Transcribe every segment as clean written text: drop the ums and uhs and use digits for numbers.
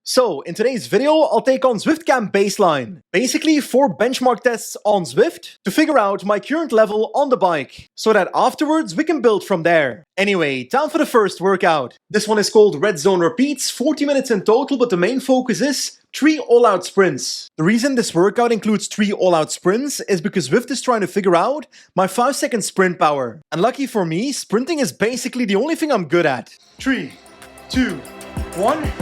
So, in today's video, I'll take on Zwift Camp Baseline. Basically, 4 benchmark tests on Zwift to figure out my current level on the bike, so that afterwards we can build from there. Anyway, time for the first workout. This one is called Red Zone Repeats, 40 minutes in total, but the main focus is 3 all-out sprints. The reason this workout includes 3 all-out sprints is because Zwift is trying to figure out my 5-second sprint power. And lucky for me, sprinting is basically the only thing I'm good at. 3, 2, 1...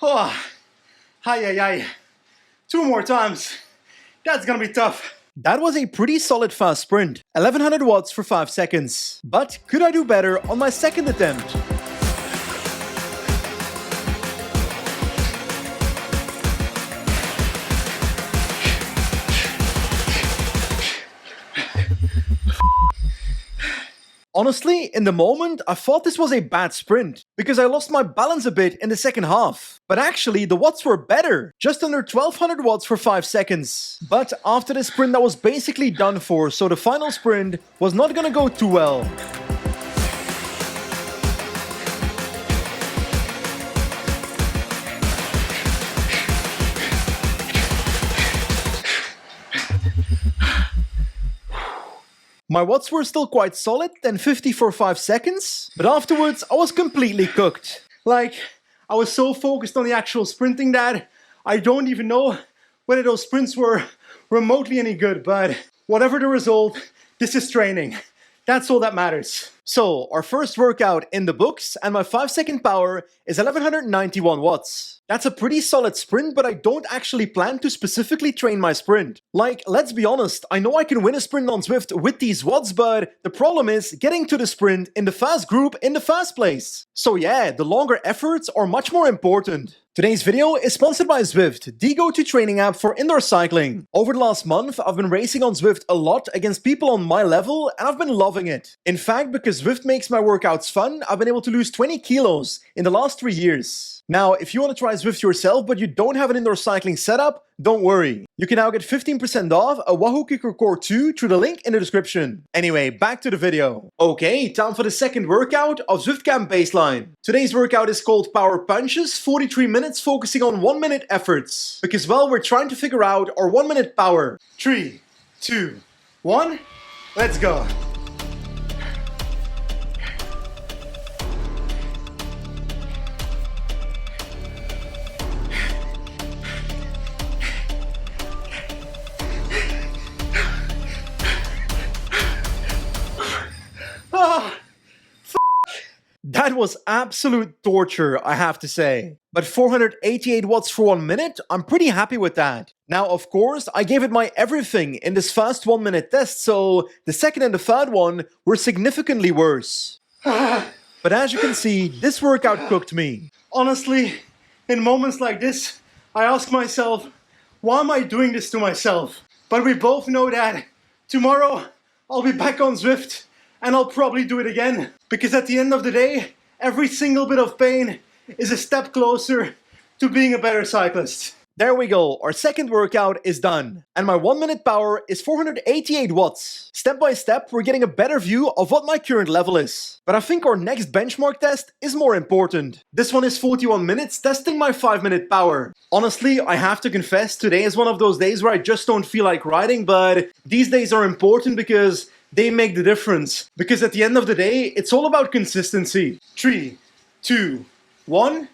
Oh, ay. 2 more times. That's gonna be tough. That was a pretty solid fast sprint. 1100 watts for 5 seconds. But could I do better on my second attempt? Honestly, in the moment, I thought this was a bad sprint, because I lost my balance a bit in the second half. But actually, the watts were better, just under 1200 watts for 5 seconds. But after the sprint, that was basically done for, so the final sprint was not gonna go too well. My watts were still quite solid, 1050 for 5 seconds, but afterwards I was completely cooked. Like, I was so focused on the actual sprinting that I don't even know whether those sprints were remotely any good, but whatever the result, this is training. That's all that matters. So, our first workout in the books, and my 5-second power is 1191 watts. That's a pretty solid sprint, but I don't actually plan to specifically train my sprint. Like, let's be honest, I know I can win a sprint on Zwift with these watts, but the problem is getting to the sprint in the fast group in the first place. So yeah, the longer efforts are much more important. Today's video is sponsored by Zwift, the go-to training app for indoor cycling. Over the last month, I've been racing on Zwift a lot against people on my level, and I've been loving it. In fact, because Zwift makes my workouts fun, I've been able to lose 20 kilos in the last 3 years. Now, if you want to try Zwift yourself, but you don't have an indoor cycling setup, don't worry. You can now get 15% off a Wahoo Kicker Core 2 through the link in the description. Anyway, back to the video. Okay, time for the second workout of Zwift Camp Baseline. Today's workout is called Power Punches, 43 minutes focusing on 1-minute efforts. Because, well, we're trying to figure out our 1-minute power. 3, 2, 1, let's go. That was absolute torture, I have to say. But 488 watts for 1 minute, I'm pretty happy with that. Now, of course, I gave it my everything in this fast 1-minute test, so the second and the third one were significantly worse. But as you can see, this workout cooked me. Honestly, in moments like this, I ask myself, why am I doing this to myself? But we both know that tomorrow I'll be back on Zwift, and I'll probably do it again. Because at the end of the day, every single bit of pain is a step closer to being a better cyclist. There we go, our second workout is done. And my 1-minute power is 488 watts. Step by step, we're getting a better view of what my current level is. But I think our next benchmark test is more important. This one is 41 minutes, testing my 5-minute power. Honestly, I have to confess, today is one of those days where I just don't feel like riding, but these days are important because they make the difference. Because at the end of the day, it's all about consistency. 3, 2, 1,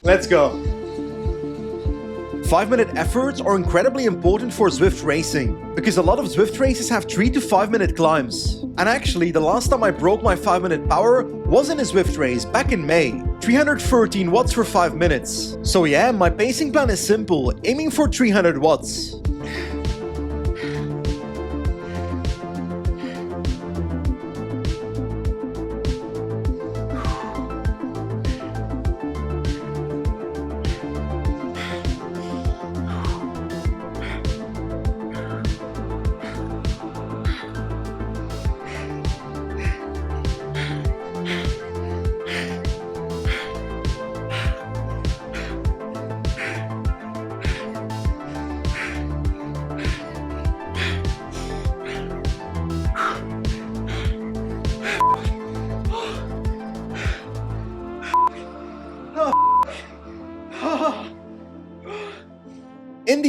let's go. 5-minute efforts are incredibly important for Zwift racing, because a lot of Zwift races have 3 to 5-minute climbs. And actually, the last time I broke my 5-minute power was in a Zwift race back in May. 313 watts for 5 minutes. So yeah, my pacing plan is simple, aiming for 300 watts.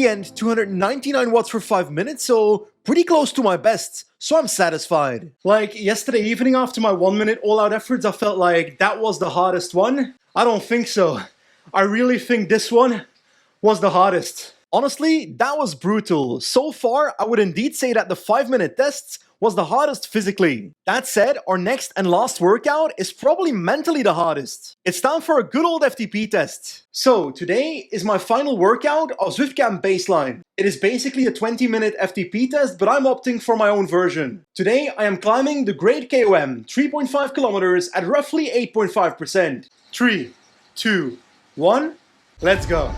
the end 299 watts for 5 minutes, so pretty close to my best, so I'm satisfied. Like, yesterday evening after my 1 minute all-out efforts, I felt like that was the hardest one. I don't think so. I really think this one was the hardest. Honestly, that was brutal. So far, I would indeed say that the 5-minute tests was the hardest physically. That said, our next and last workout is probably mentally the hardest. It's time for a good old FTP test. So, today is my final workout of Zwift Camp Baseline. It is basically a 20-minute FTP test, but I'm opting for my own version. Today, I am climbing the Great KOM, 3.5 kilometers at roughly 8.5%. 3, 2, 1, let's go.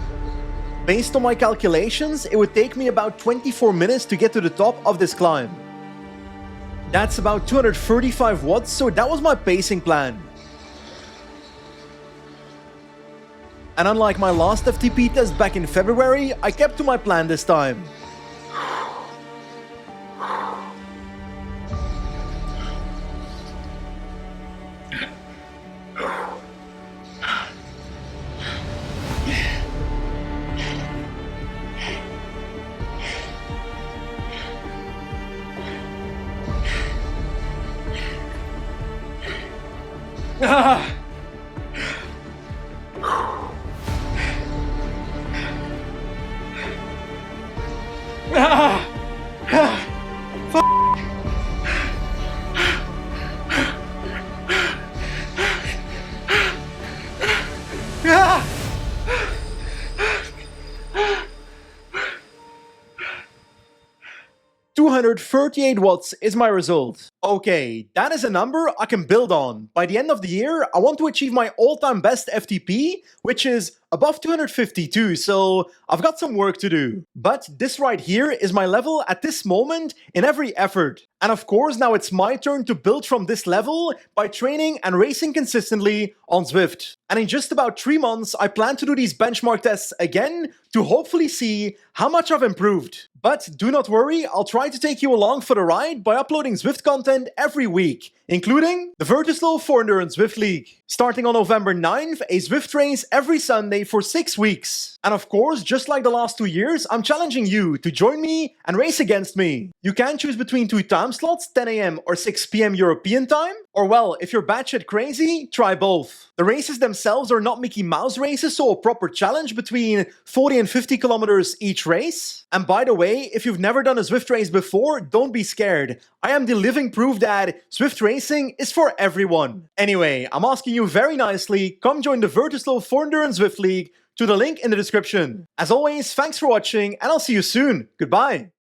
Based on my calculations, it would take me about 24 minutes to get to the top of this climb. That's about 235 watts, so that was my pacing plan. And unlike my last FTP test back in February, I kept to my plan this time. Ah! Ah! Ah! Ah! 238 watts is my result. Okay, that is a number I can build on. By the end of the year, I want to achieve my all-time best FTP, which is above 252, so I've got some work to do. But this right here is my level at this moment in every effort. And of course, now it's my turn to build from this level by training and racing consistently on Zwift. And in just about 3 months, I plan to do these benchmark tests again to hopefully see how much I've improved. But do not worry, I'll try to take you along for the ride by uploading Zwift content every week, including the Vertislow for Endurance Zwift League. Starting on November 9th, a Zwift race every Sunday for 6 weeks. And of course, just like the last 2 years, I'm challenging you to join me and race against me. You can choose between 2 time slots, 10 AM or 6 PM European time. Or well, if you're batshit crazy, try both. The races themselves are not Mickey Mouse races, so a proper challenge between 40 and 50 kilometers each race. And by the way, if you've never done a Zwift race before, don't be scared. I am the living proof that Zwift racing is for everyone. Anyway, I'm asking you very nicely, come join the Vertislow for Endurance Zwift League to the link in the description. As always, thanks for watching and I'll see you soon. Goodbye.